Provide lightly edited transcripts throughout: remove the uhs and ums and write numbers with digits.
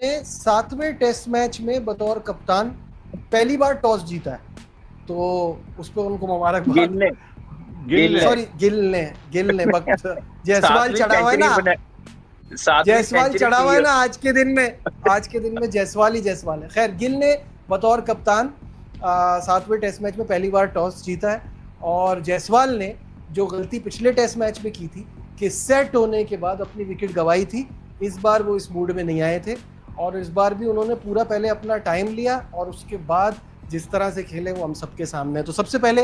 ने 7वें test match में बतौर कप्तान पहली बार टॉस जीता है, तो उस पर उनको गिल मुबारकबाद। ने गिल ने सॉरी, गिल ने जायसवाल सातवीं चढ़ा हुआ है सेंचुरी ना, बना, सातवीं जायसवाल सेंचुरी चढ़ा हुआ की है है। ना आज के दिन में। आज के दिन में जायसवाल ही जायसवाल है। खैर, गिल ने बतौर कप्तान 7वें टेस्ट मैच में पहली बार टॉस जीता है, और जायसवाल ने जो गलती पिछले टेस्ट मैच में की थी कि सेट होने के बाद अपनी विकेट गंवाई थी, इस बार वो इस मूड में नहीं आए थे, और इस बार भी उन्होंने पूरा पहले अपना टाइम लिया और उसके बाद जिस तरह से खेले वो हम सबके सामने है। तो सबसे पहले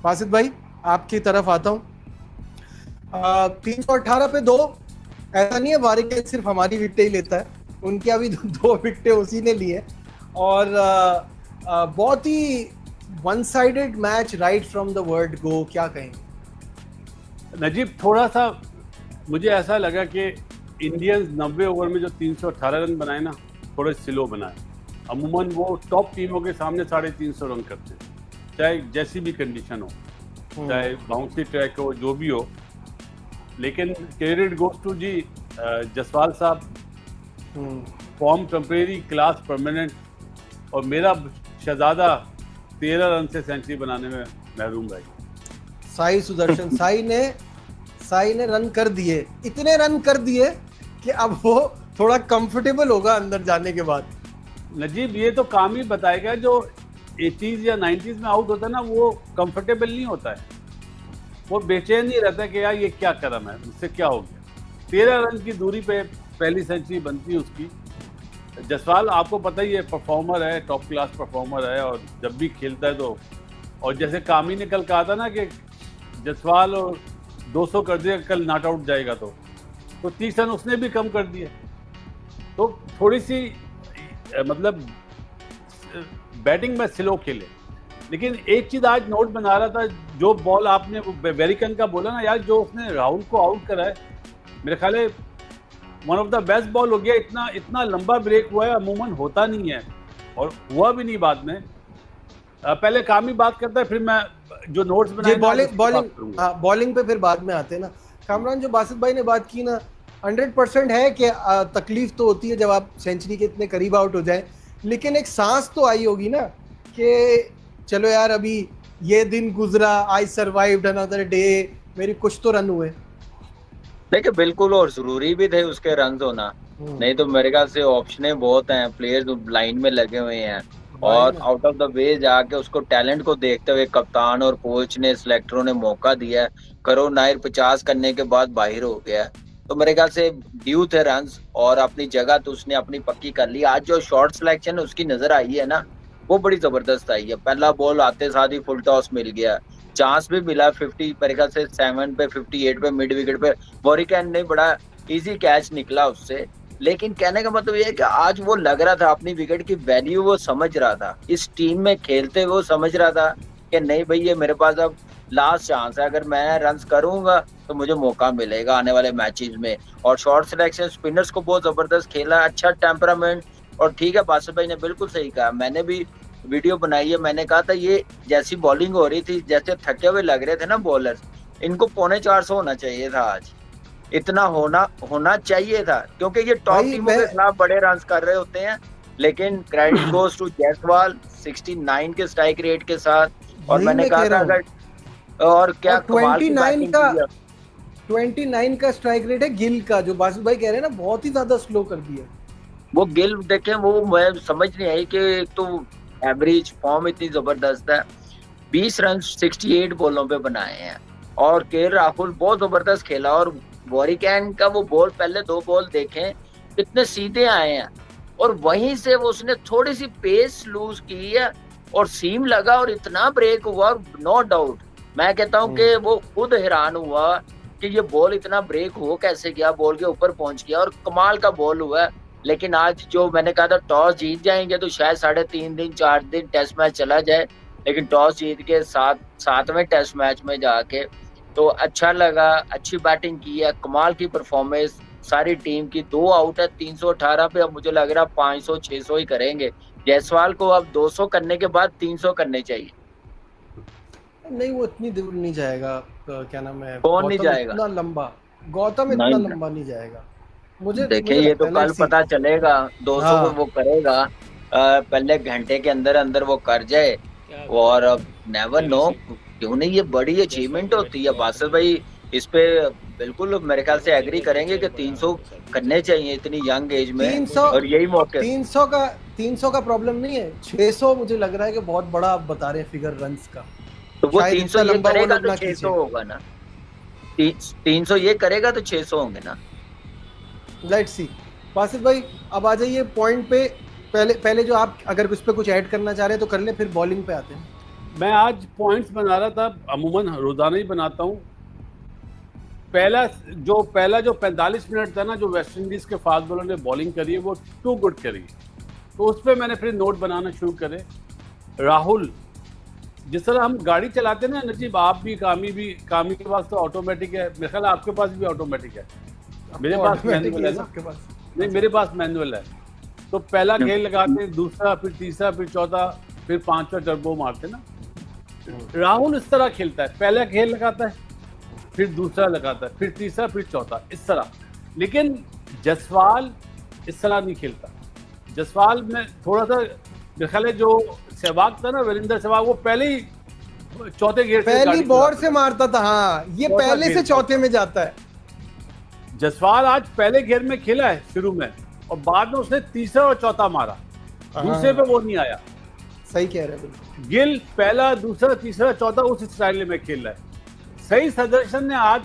बासित भाई आपकी तरफ आता हूँ। 318 पे 2, ऐसा नहीं है वारिक सिर्फ हमारी विकेटें ही लेता है, उनकी अभी 2 विकेटें उसी ने ली है, और बहुत ही one sided match right from the word go, क्या कहेंगे? नजीब, थोड़ा सा मुझे ऐसा लगा कि इंडियंस 90 ओवर में जो 318 रन बनाए ना, थोड़े स्लो बनाए। अमूमन वो टॉप टीमों के सामने 350 रन करते हैं, चाहे जैसी भी कंडीशन हो, चाहे बाउंसी ट्रैक हो, जो भी हो। लेकिन क्रेडिट गोज टू जी जसवाल साहब, फॉर्म टेम्परेरी, क्लास परमानेंट, और मेरा शहजादा 13 रन से सेंचुरी बनाने में महरूम रह गया। साई सुदर्शन, साई ने रन कर दिए, इतने रन कर दिए कि अब वो थोड़ा कंफर्टेबल होगा अंदर जाने के बाद। नजीब, ये तो काम ही बताएगा, जो 80s या 90s में आउट होता है ना, वो कंफर्टेबल नहीं होता है, वो बेचैन नहीं रहता कि यार ये क्या करा मैं, मुझसे क्या हो गया। 13 रन की दूरी पे पहली सेंचुरी बनती है उसकी। जसवाल आपको पता ही है, परफॉर्मर है, टॉप क्लास परफॉर्मर है, और जब भी खेलता है तो, और जैसे कामी ने कल कहा था ना कि जसवाल और 200 कर दिया कल नॉट आउट जाएगा, तो 30 रन उसने भी कम कर दिए। तो थोड़ी सी मतलब बैटिंग में स्लो खेले। लेकिन एक चीज आज नोट बना रहा था, जो बॉल आपने वेरिकन का बोला ना यार, जो उसने राहुल को आउट करा है, मेरे ख्याल है one of the best ball हो गया। इतना लंबा ब्रेक हुआ है, अमूमन होता नहीं है, और हुआ भी नहीं बाद में। पहले कामी बात करता है, फिर मैं जो नोट्स बनाए बॉलिंग पे फिर बाद में आते हैं ना। कामरान, जो बासित भाई ने बात की ना, 100% है कि तकलीफ तो होती है जब आप सेंचुरी के इतने करीब आउट हो जाए, लेकिन एक सांस तो आई होगी ना कि चलो यार, अभी ये दिन गुजरा, आई सर्वाइव्ड अनदर डे, मेरी कुछ तो रन हुए। देखिए बिल्कुल, और जरूरी भी थे उसके रन होना, नहीं तो मेरे ख्याल से ऑप्शनें बहुत हैं, प्लेयर्स लाइन में लगे हुए हैं, और आउट ऑफ द वे जाके उसको टैलेंट को देखते हुए कप्तान और कोच ने, सिलेक्टरों ने मौका दिया। करुण नायर 50 करने के बाद बाहर हो गया, तो मेरे ख्याल से ड्यू थे रन, और अपनी जगह तो उसने अपनी पक्की कर ली। आज जो शॉर्ट सिलेक्शन उसकी नजर आई है ना, वो बड़ी जबरदस्त आई है। पहला बॉल आते साथ ही फुल टॉस मिल गया, चांस भी मिला 50 मेरे ख्याल से 7 पे 58 पे मिड विकेट पे बोरिकैन ने बड़ा इजी कैच निकला उससे। लेकिन कहने का मतलब ये है कि आज वो लग रहा था अपनी विकेट की वैल्यू वो समझ रहा था, इस टीम में खेलते हुए वो समझ रहा था कि नहीं भाई, ये मेरे पास अब लास्ट चांस है, अगर मैं रन करूंगा तो मुझे मौका मिलेगा आने वाले मैचेस में। और शॉर्ट सिलेक्शन, स्पिनर्स को बहुत जबरदस्त खेला, अच्छा टेम्परामेंट। और ठीक है, बासित भाई ने बिल्कुल सही कहा, मैंने भी वीडियो बनाई है, मैंने कहा था ये जैसी बॉलिंग हो रही थी, जैसे थके हुए लग रहे थे ना बॉलर्स, इनको 450 होना चाहिए था आज, इतना होना चाहिए था, क्योंकि ये टॉप टीमों के खिलाफ बड़े रन कर रहे होते हैं। लेकिन क्रेडिट गोज टू जायसवाल 69 के स्ट्राइक रेट के साथ, और मैंने कहा था अगर, और क्या कमाल की बैटिंग की है। 29 का स्ट्राइक रेट है गिल का, जो बासित भाई कह रहे हैं ना, बहुत ही ज्यादा स्लो कर दिया। वो गिल देखें, वो मैं समझ नहीं आई कि एक तो एवरेज फॉर्म इतनी जबरदस्त है, 20 रन 68 बॉलों पे बनाए हैं, और के राहुल बहुत जबरदस्त खेला। और बोरिकैन का वो बॉल, पहले 2 बॉल देखें कितने सीधे आए हैं, और वहीं से वो उसने थोड़ी सी पेस लूज की है और सीम लगा और इतना ब्रेक हुआ। और नो डाउट मैं कहता हूं कि वो खुद हैरान हुआ कि ये बॉल इतना ब्रेक हो कैसे गया, बॉल के ऊपर पहुंच गया, और कमाल का बॉल हुआ। लेकिन आज जो मैंने कहा था टॉस जीत जाएंगे तो शायद 3.5 दिन 4 दिन टेस्ट मैच चला जाए, लेकिन टॉस जीत के 7वें टेस्ट मैच में जाके तो अच्छा लगा, अच्छी बैटिंग की है, कमाल की परफॉर्मेंस सारी टीम की। 2 आउट है 318 पे, अब मुझे लग रहा है 500-600 ही करेंगे। जायसवाल को अब 200 करने के बाद 300 करने चाहिए। नहीं, वो इतनी दूर नहीं जाएगा, क्या नाम है, कौन नहीं जाएगा, इतना लंबा, गौतम इतना लंबा नहीं जाएगा। देखिए ये तो कल पता चलेगा। 200 को वो करेगा, पहले घंटे के अंदर अंदर वो कर जाए, और नेवर नो, क्यों नहीं, ये बड़ी अचीवमेंट होती है। बासिल भाई इस पे बिल्कुल मेरे ख्याल से एग्री करेंगे कि 300 करने चाहिए इतनी यंग एज में। 300, और यही मौके 300 का प्रॉब्लम नहीं है, 600 मुझे लग रहा है कि बहुत बड़ा आप बता रहे हैं फिगर रन्स का। तो वो 300 ये करेगा तो 600 होगा ना, 300 ये करेगा तो 600 होंगे ना। Let's see. बासिल भाई अब आ जाइए पॉइंट पे। पहले जो आप अगर उस पे कुछ ऐड करना चाह रहे हैं तो कर ले, फिर बॉलिंग पे आते हैं। मैं आज पॉइंट्स बना रहा था, अमूमन रोजाना ही बनाता हूँ। पहला जो 45 मिनट था ना, जो वेस्ट इंडीज के फास्ट बॉलर ने बॉलिंग करी है वो टू गुड करी, तो उस पर मैंने फिर नोट बनाना शुरू करे। राहुल, जिस तरह हम गाड़ी चलाते हैं ना नजीब, आप भी, कामी के पास तो ऑटोमेटिक है, मेरे ख्याल आपके पास भी ऑटोमेटिक है, मेरे पास मैनुअल है ना, नहीं मेरे पास मैनुअल है। तो पहला गेयर लगाते हैं, दूसरा, फिर तीसरा, फिर चौथा, फिर पांचवा टर्बो मारते ना। राहुल इस तरह खेलता है, पहला गेयर लगाता है, फिर दूसरा लगाता है, फिर तीसरा, फिर चौथा, इस तरह। लेकिन जसवाल इस तरह नहीं खेलता। जसवाल में थोड़ा सा मेरे ख्याल है, जो सहवाग था ना, वीरेंद्र सहवाग, वो पहले ही चौथे गेयर से पहली बॉल से मारता था। हाँ, ये पहले से चौथे में जाता है। जसवाल आज पहले गेयर में खेला है शुरू में, और बाद में उसने तीसरा और चौथा मारा, दूसरे पे वो नहीं आया। सही कह रहे हैं। गिल पहला, दूसरा, तीसरा, चौथा उस स्टाइल में खेल रहा है। सही सदर्शन ने आज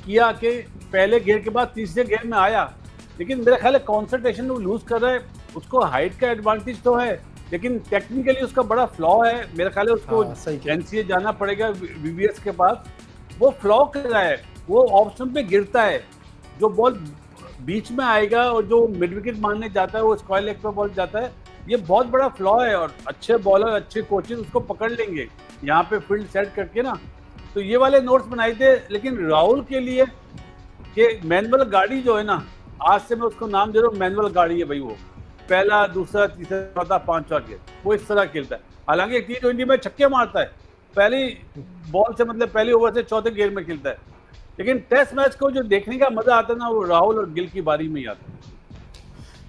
किया कि पहले गेयर के बाद तीसरे गेयर में आया, लेकिन मेरा ख्याल है कॉन्सेंट्रेशन वो लूज कर रहा है। उसको हाइट का एडवांटेज तो है, लेकिन टेक्निकली उसका बड़ा फ्लॉ है। मेरा ख्याल है उसको एनसीए जाना पड़ेगा, वीवीएस के पास। वो फ्लॉ कर रहा है, वो ऑप्शन पे गिरता है, जो बॉल बीच में आएगा और जो मिड विकेट मारने जाता है वो स्क्वायर लेग पे बॉल जाता है। ये बहुत बड़ा फ्लॉ है, और अच्छे बॉलर, अच्छे कोचेज उसको पकड़ लेंगे यहाँ पे फील्ड सेट करके ना। तो ये वाले नोट्स बनाए थे। लेकिन राहुल के लिए कि मैनुअल गाड़ी जो है ना, आज से मैं उसको नाम दे रहा हूँ, मैनुअल गाड़ी है भाई। वो पहला, दूसरा, तीसरा, चौथा, पांचवा गेयर वो इस तरह खेलता है। हालांकि T20 में छक्के मारता है, पहली बॉल से, मतलब पहली ओवर से चौथे गेयर में खेलता है। लेकिन टेस्ट मैच को जो देखने का मजा आता है ना, वो राहुल और गिल की बारी में ही आता है।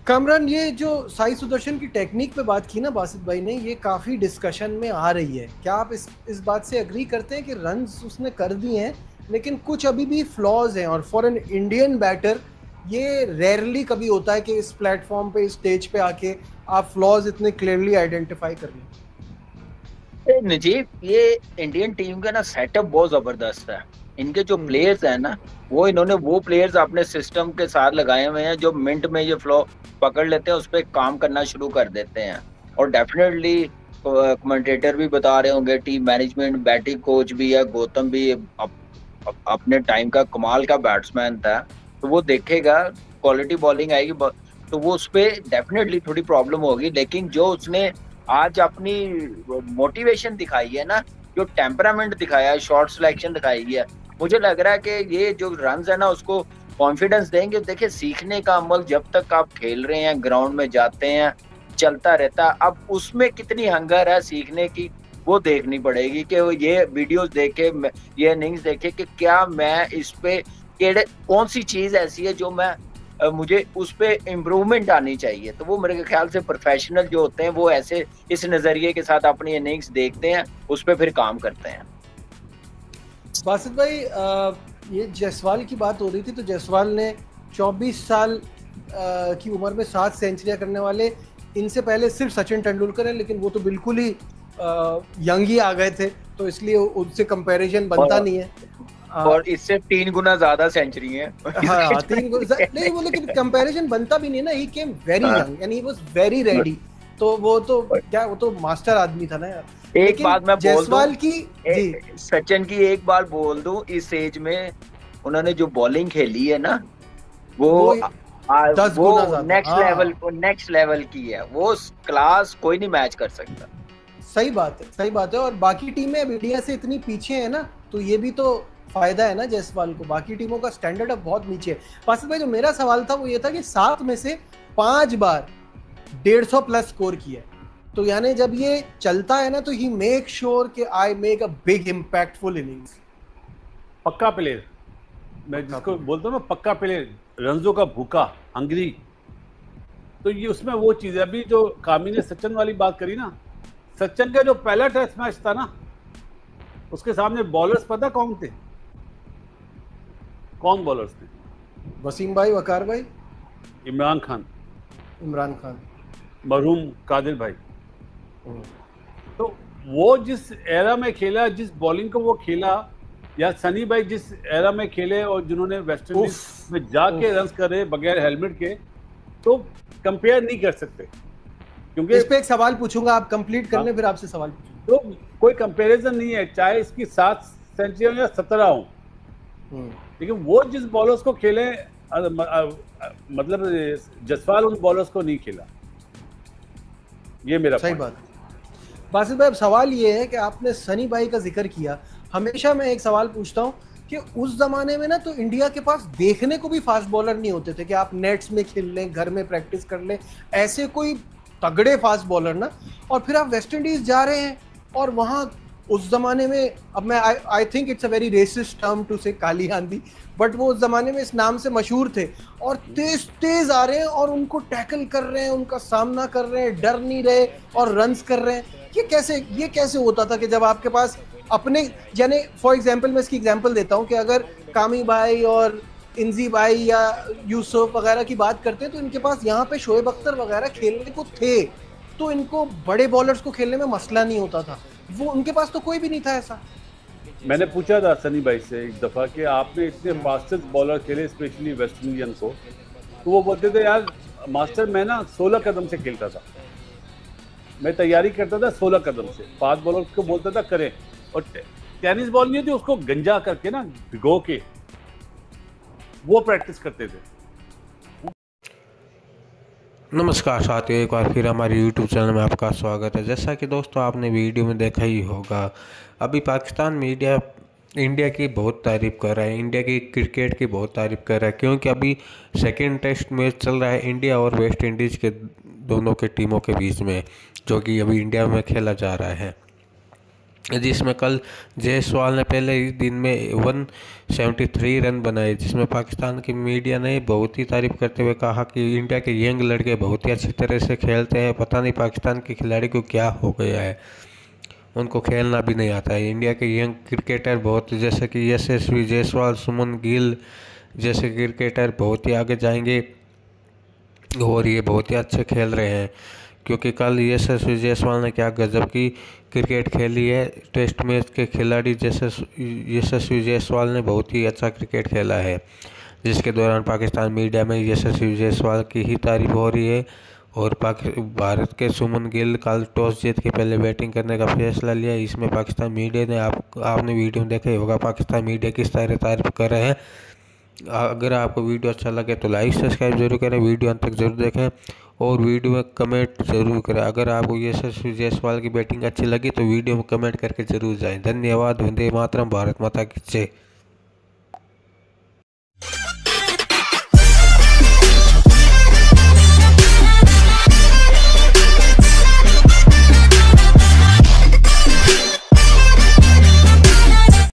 कामरान, ये जो साई सुदर्शन की टेक्निक पे बात की ना बासित भाई ने, ये काफ़ी डिस्कशन में आ रही है। क्या आप इस बात से एग्री करते हैं कि रन्स उसने कर दिए हैं, लेकिन कुछ अभी भी फ्लॉज हैं, और फॉर एन इंडियन बैटर ये रेयरली कभी होता है कि इस प्लेटफॉर्म पे, इस स्टेज पे आके आप फ्लॉज इतने क्लियरली आइडेंटिफाई कर लें? नजीब, ये इंडियन टीम का ना सेटअप बहुत जबरदस्त है। इनके जो प्लेयर्स हैं ना, वो इन्होंने वो प्लेयर्स अपने सिस्टम के साथ लगाए हुए हैं जो मिनट में ये फ्लो पकड़ लेते हैं, उस पर काम करना शुरू कर देते हैं। और डेफिनेटली कमेंटेटर भी बता रहे होंगे, टीम मैनेजमेंट, बैटिंग कोच भी है, गौतम भी अपने टाइम का कमाल का बैट्समैन था, तो वो देखेगा क्वालिटी बॉलिंग आएगी तो वो उस पर डेफिनेटली थोड़ी प्रॉब्लम होगी। लेकिन जो उसने आज अपनी मोटिवेशन दिखाई है ना, जो टेम्परामेंट दिखाया है, शॉट सिलेक्शन दिखाई है, मुझे लग रहा है कि ये जो रन्स है ना उसको कॉन्फिडेंस देंगे। देखिए, सीखने का अमल जब तक आप खेल रहे हैं, ग्राउंड में जाते हैं, चलता रहता है। अब उसमें कितनी हंगर है सीखने की, वो देखनी पड़ेगी कि ये वीडियोस देखे, ये इनिंग्स देखे कि क्या मैं इस पे कौन सी चीज ऐसी है जो मैं मुझे उस पे इम्प्रूवमेंट आनी चाहिए। तो वो मेरे ख्याल से प्रोफेशनल जो होते हैं वो ऐसे इस नजरिए के साथ अपनी इनिंग्स देखते हैं, उस पे फिर काम करते हैं। बासित भाई, ये जायसवाल की बात हो रही थी, तो जायसवाल ने 24 साल की उम्र में 7 सेंचुरियां करने वाले, इनसे पहले सिर्फ सचिन तेंदुलकर है, लेकिन वो तो बिल्कुल ही यंग ही आ गए थे, तो इसलिए उनसे कंपैरिजन बनता नहीं है। और इससे 3 गुना ज्यादा सेंचुरी है। हाँ, 3 गुना नहीं, वो लेकिन कंपैरिजन बनता भी नहीं ना। He came very young and he was very ready. तो वो तो क्या, वो तो मास्टर आदमी था ना यार। एक बात मैं जायसवाल की, सचिन की एक बार बोल दूं, इस एज में उन्होंने जो बॉलिंग खेली है ना, वो नेक्स्ट लेवल की है। वो क्लास कोई नहीं मैच कर सकता। सही बात है, सही बात है। और बाकी टीमें अब इंडिया से इतनी पीछे है ना, तो ये भी तो फायदा है ना जायसवाल को। बाकी टीमों का स्टैंडर्ड अब बहुत नीचे है। बासित भाई, जो मेरा सवाल था वो ये था कि 7 में से 5 बार 150 प्लस स्कोर किया है, तो यानी जब ये चलता है ना, तो ही मेक श्योर कि I make a big impactful innings. पक्का प्लेयर, मैं जिसको बोलता हूँ ना, पक्का प्लेयर। रंजों का भूखा, हंग्री। तो ये उसमें वो चीज है। अभी जो कामी ने सचिन वाली बात करी ना, सचिन का जो पहला टेस्ट मैच था ना, उसके सामने बॉलर्स पता कौन थे? कौन बॉलर्स थे? वसीम भाई, वकार भाई, इमरान खान, मरहूम कादिर भाई। तो वो जिस एरा में खेला, जिस बॉलिंग को वो खेला, या सनी भाई जिस एरा में खेले और जिन्होंने वेस्ट इंडीज में जाके रन करे बगैर हेलमेट के, तो कंपेयर नहीं कर सकते। क्योंकि इस पे एक सवाल पूछूंगा, आप कंप्लीट कर लें फिर आपसे सवाल पूछूंगा। तो कोई कंपैरिजन नहीं है, चाहे इसकी 7 सेंचुरी या 17 हो, लेकिन वो जिस बॉलर्स को खेले, मतलब जसवाल उन बॉलर्स को नहीं खेला। ये मेरा सही बात। बासित भाई, अब सवाल ये है कि आपने सनी भाई का जिक्र किया। हमेशा मैं एक सवाल पूछता हूँ कि उस जमाने में ना तो इंडिया के पास देखने को भी फास्ट बॉलर नहीं होते थे कि आप नेट्स में खेल लें, घर में प्रैक्टिस कर लें, ऐसे कोई तगड़े फास्ट बॉलर ना। और फिर आप वेस्ट इंडीज जा रहे हैं और वहाँ उस जमाने में, अब मैं I think it's a very racist term to say काली आंधी, बट वो उस जमाने में इस नाम से मशहूर थे, और तेज तेज आ रहे हैं और उनको टैकल कर रहे हैं, उनका सामना कर रहे हैं, डर नहीं रहे और रन्स कर रहे हैं। ये कैसे होता था कि जब आपके पास अपने, यानी फॉर एग्जांपल मैं इसकी एग्जांपल देता हूं कि अगर कामी भाई और इंजी भाई या यूसुफ वगैरह की बात करते हैं तो इनके पास यहाँ पे शोएब अख्तर वगैरह खेलने को थे, तो इनको बड़े बॉलर्स को खेलने में मसला नहीं होता था। वो उनके पास तो कोई भी नहीं था ऐसा। मैंने पूछा था सनी भाई से एक दफा कि आपने इतने फास्टेस्ट बॉलर खेले, स्पेशली वेस्ट इंडियन को, तो वो बोलते थे यार मास्टर मैं ना 16 कदम से खेलता था, मैं तैयारी करता था 16 कदम से। फास्ट बॉलर को बोलता था करें, और टेनिस बॉल नहीं होती उसको गंजा करके ना भिगो के वो प्रैक्टिस करते थे। नमस्कार साथियों, एक बार फिर हमारे YouTube चैनल में आपका स्वागत है। जैसा कि दोस्तों आपने वीडियो में देखा ही होगा, अभी पाकिस्तान मीडिया इंडिया की बहुत तारीफ़ कर रहा है, इंडिया की क्रिकेट की बहुत तारीफ़ कर रहा है, क्योंकि अभी सेकंड टेस्ट मैच चल रहा है इंडिया और वेस्ट इंडीज़ के दोनों के टीमों के बीच में, जो कि अभी इंडिया में खेला जा रहा है, जिसमें कल जायसवाल ने पहले ही दिन में 173 रन बनाए, जिसमें पाकिस्तान की मीडिया ने बहुत ही तारीफ़ करते हुए कहा कि इंडिया के यंग लड़के बहुत ही अच्छी तरह से खेलते हैं, पता नहीं पाकिस्तान के खिलाड़ी को क्या हो गया है, उनको खेलना भी नहीं आता है। इंडिया के यंग क्रिकेटर बहुत, जैसे कि यशस्वी जायसवाल, सुमन गिल जैसे क्रिकेटर बहुत ही आगे जाएंगे और ये बहुत ही अच्छे खेल रहे हैं, क्योंकि कल यशस्वी जायसवाल ने क्या गजब की क्रिकेट खेली है। टेस्ट मैच के खिलाड़ी यशस्वी जायसवाल ने बहुत ही अच्छा क्रिकेट खेला है, जिसके दौरान पाकिस्तान मीडिया में यशस्वी जायसवाल की ही तारीफ हो रही है। और भारत के सुमन गिल कल टॉस जीत के पहले बैटिंग करने का फैसला लिया। इसमें पाकिस्तान मीडिया ने, आपने वीडियो में देखा ही होगा पाकिस्तान मीडिया किस तरह तारीफ कर रहे हैं। अगर आपको वीडियो अच्छा लगे तो लाइक सब्सक्राइब जरूर करें, वीडियो अंत तक जरूर देखें और वीडियो में कमेंट जरूर करें। अगर आपको यशस्वी जायसवाल की बैटिंग अच्छी लगी तो वीडियो में कमेंट करके जरूर जाएं। धन्यवाद। वंदे मातरम। भारत माता की जय।